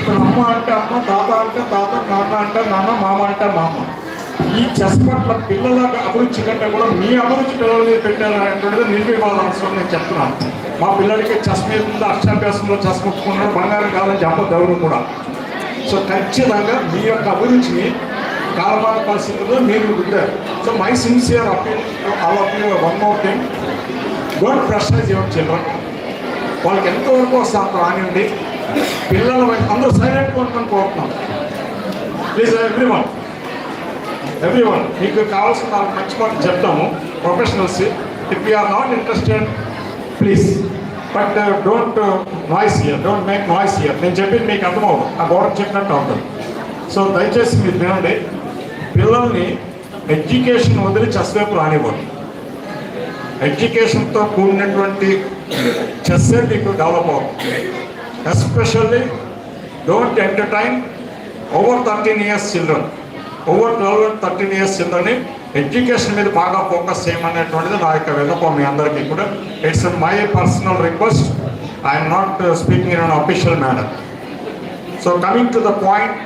ఇప్పుడు అమ్మ అంటే అమ్మ, తాత అంటే తాత, నాన్న అంటే నాన్న, మామ అంటే మామ. ఈ చెస్ పట్ల పిల్లల అభిరుచి కంటే కూడా మీ అభిరుచి పిల్లల మీద పెట్టారనేటువంటిది నిర్వివాదాంశం నేను చెప్తున్నాను. మా పిల్లలకి చెస్ మీద ఉంది, అక్షరాభ్యాసంలో చెస్ ముట్టుకున్నాడు, బంగారం కాదని చెప్పదు ఎవరు కూడా. సో ఖచ్చితంగా మీ యొక్క అభిరుచిని కాలమాన పరిస్థితుల్లో మీరు ఉంటారు. So my sincere appeal all of you one more thing, don't pressurise your children. వాళ్ళకి ఎంతవరకు వస్తే అంత రానివ్వండి. పిల్లల అందరూ సైలెంట్గా ఉండమని కోరుతున్నాం. ప్లీజ్ ఎవ్రీవన్ మీకు కావాల్సిన నాకు మంచి మాట చెప్తాము. Professionals, if you are not interested please, but don't noise here, don't make noise here. నేను చెప్పింది మీకు అర్థమవుతుంది, ఆ గోడకు చెప్పినట్టు అవుతుంది. సో దయచేసి మీరు వినండి. పిల్లల్ని ఎడ్యుకేషన్ వదిలి చెస్ వైపు రానివ్వండి. ఎడ్యుకేషన్తో కూడినటువంటి చెస్సే మీకు డెవలప్ అవుతుంది. Especially don't entertain over 13 years children, over 12 and 13 years చిల్డ్రన్ని ఎడ్యుకేషన్ మీద బాగా ఫోకస్ చేయమనేటువంటిది నా యొక్క విన్నపం మీ అందరికీ కూడా. It's my personal request, I'm not speaking in an official manner. So coming to the point,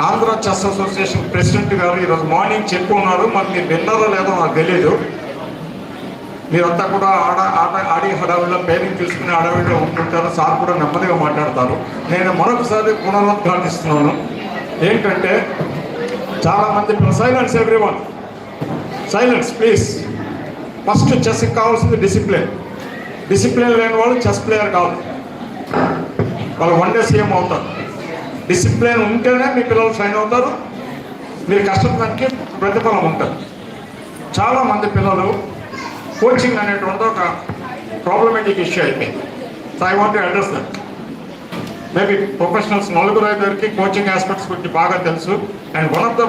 Andhra chess association president గారు ఈరోజు మార్నింగ్ చెప్పుకున్నారు. మరి మీరు విన్నారో లేదో నాకు తెలియదు. మీరంతా కూడా ఆడి హడావిడిలో పేరుని చూసుకునే హడావిడిలో ఉంటుంటారు. సార్ కూడా నెమ్మదిగా మాట్లాడతారు. నేను మరొకసారి పునరుద్ఘాటిస్తున్నాను. ఏంటంటే చాలామంది silence, everyone silence please. First చెస్కి కావాల్సింది డిసిప్లిన్. డిసిప్లిన్ లేని వాళ్ళు చెస్ ప్లేయర్ కాదు, వాళ్ళు వన్ డే సీఎం అవుతారు. డిసిప్లిన్ ఉంటేనే మీ పిల్లలు షైన్ అవుతారు, మీరు కష్టపడడానికి ప్రతిఫలం ఉంటుంది. చాలామంది పిల్లలు కోచింగ్ అనేటువంటి ఒక ప్రాబ్లమేటిక్ ఇష్యూ అయిపోయింది. So I want to address that. Maybe professionals 4-5 coaching aspects గురించి బాగా తెలుసు. And one of the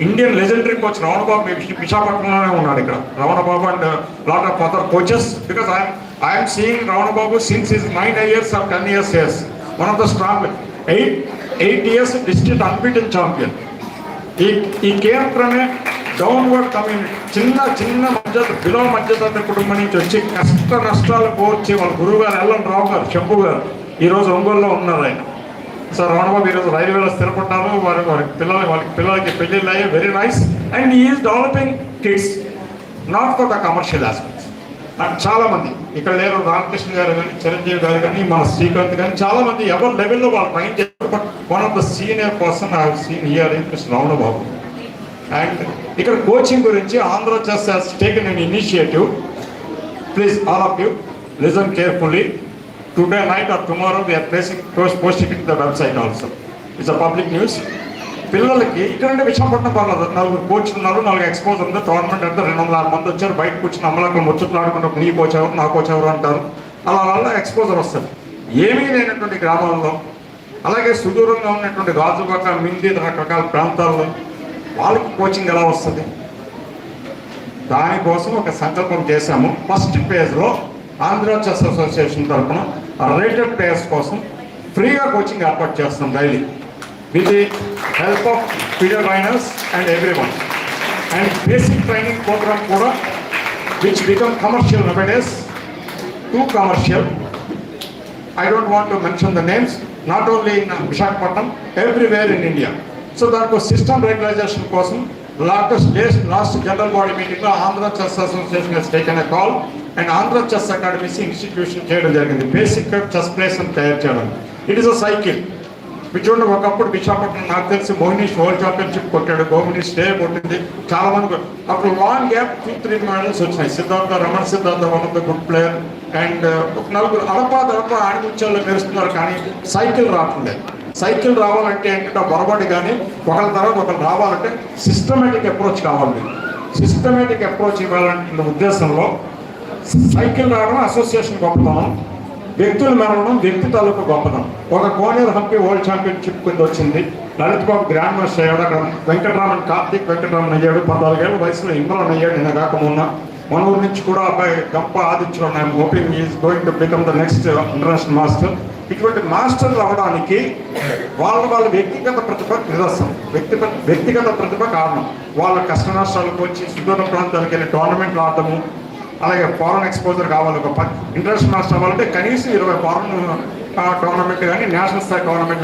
Indian legendary coach Ramana Babu విశాఖపట్నంలోనే ఉన్నాడు ఇక్కడ. Ramana Babu and lot of other coaches, because I'm seeing Ramana Babu since is 9 years or 10 years yes. One of the strong 8 years district unbeaten champion. ఈ కేంద్రమే downward community, చిన్న below మధ్యతరగతి కుటుంబం నుంచి వచ్చి కష్ట నష్టాలు కోర్చి వాళ్ళ గురువు గారు ఎల్ఎన్ రావు గారు, శంభు గారు ఈరోజు ఒంగోలులో ఉన్నారు ఆయన. సో రమణబాబు ఈరోజు రైల్వేలో స్థిరపడ్డారు. వాళ్ళకి పిల్లలకి పెళ్ళిళ్ళు అయ్యి very nice. And is developing kids not for the commercial aspects. And చాలామంది ఇక్కడ లేరు, రామకృష్ణ గారు కానీ, చిరంజీవి గారు కానీ, మన శ్రీకాంత్ కానీ, చాలామంది ఎవరి లెవెల్లో వాళ్ళు ట్రైన్ చేస్తారు. But one of the senior person I have seen here is mister Ramana Babu. And ఇక్కడ కోచింగ్ గురించి Andhra chess has taken an initiative. Please all of you listen carefully. Today night or tomorrow we are posting it to the website also. It's a public news. పిల్లలకి ఇక్కడ విశాఖపట్నం పర్లేదు, 4 కోచ్లు ఉన్నారు, 4 expose ఉంది. Tournament అంటే 206 మంది వచ్చారు. బయట కూర్చుని అమ్మలక్కడ ముచ్చట్లు ఆడుకుంటూ నీ కోచ్ ఎవరు, నా కోచ్ ఎవరు అంటారు. అలా వల్ల ఎక్స్పోజర్ వస్తుంది. ఏమీ లేనటువంటి గ్రామాల్లో, అలాగే సుదూరంగా ఉన్నటువంటి గాజువాక, మింది రకరకాల ప్రాంతాల్లో వాళ్ళకి కోచింగ్ ఎలా వస్తుంది? దానికోసం ఒక సంకల్పం చేశాము. ఫస్ట్ ఫేజ్లో ఆంధ్ర చెస్ అసోసియేషన్ తరఫున రేటెడ్ ప్లేయర్స్ కోసం ఫ్రీగా కోచింగ్ ఏర్పాటు చేస్తాం daily, with the help of video trainers and everyone. And basic training program కూడా which become commercial nowadays, too commercial. I don't want to mention the names, not only in Visakhapatnam, everywhere in India. So దానికి system regularisation కోసం last general body మీటింగ్లో Andhra chess association has taken a call and Andhra chess academies institution చేయడం జరిగింది. Basic chess place అని తయారు చేయడం. It is a cycle. చూడండి, ఒకప్పుడు విశాఖపట్నం నాకు తెలిసి మోహినీష్ వరల్డ్ ఛాంపియన్షిప్ కొట్టాడు, గోమిని స్టే కొట్టింది, చాలా మంది. అప్పుడు లాంగ్ గ్యాప్ 2-3 మెడల్స్ వచ్చినాయి. Ramana Siddhartha one of the good player. And ఒక 4 అడపా ఆడిముత్యాల్లో మెరుస్తున్నారు. కానీ సైకిల్ రావట్లేదు. సైకిల్ రావాలంటే ఏంటంటే బొరబడి, కానీ ఒకరి తర్వాత ఒకరు రావాలంటే సిస్టమేటిక్ అప్రోచ్ కావాలి. సిస్టమేటిక్ అప్రోచ్ ఇవ్వాలంటే ఉద్దేశంలో సైకిల్ రావడం అసోసియేషన్ గొప్పతనం, వ్యక్తులు మెరవడం వ్యక్తి తాలూకు గొప్పతనం. ఒక కోనేరు హంపి వరల్డ్ ఛాంపియన్షిప్ కింద వచ్చింది. లలిత్ బాబు గ్రాండ్ మాస్టర్ అయ్యాడు. అక్కడ కార్తీక్ వెంకటరామన్ అయ్యాడు. 14 ఏళ్ళ వయసులో ఇమ్రాన్ అయ్యాడు. నేను కాకమున్న మన ఊరి నుంచి కూడా అబ్బాయి Gampa Adityam, I'm hoping is going to become the next international master. ఇటువంటి మాస్టర్లు అవ్వడానికి వాళ్ళ వ్యక్తిగత ప్రతిభ నిదర్శనం, వ్యక్తిగత ప్రతిభ కారణం. వాళ్ళ కష్ట నష్టాలకు వచ్చి సుదూర ప్రాంతాలకు వెళ్ళి టోర్నమెంట్లు ఆడటము, అలాగే ఫారెన్ ఎక్స్పోజర్ కావాలి. ఒక ఇంటర్నేషనల్ మాస్టర్ అవ్వాలంటే కనీసం 20 ఫారెన్ టోర్నమెంట్ కానీ నేషనల్ స్థాయి టోర్నమెంట్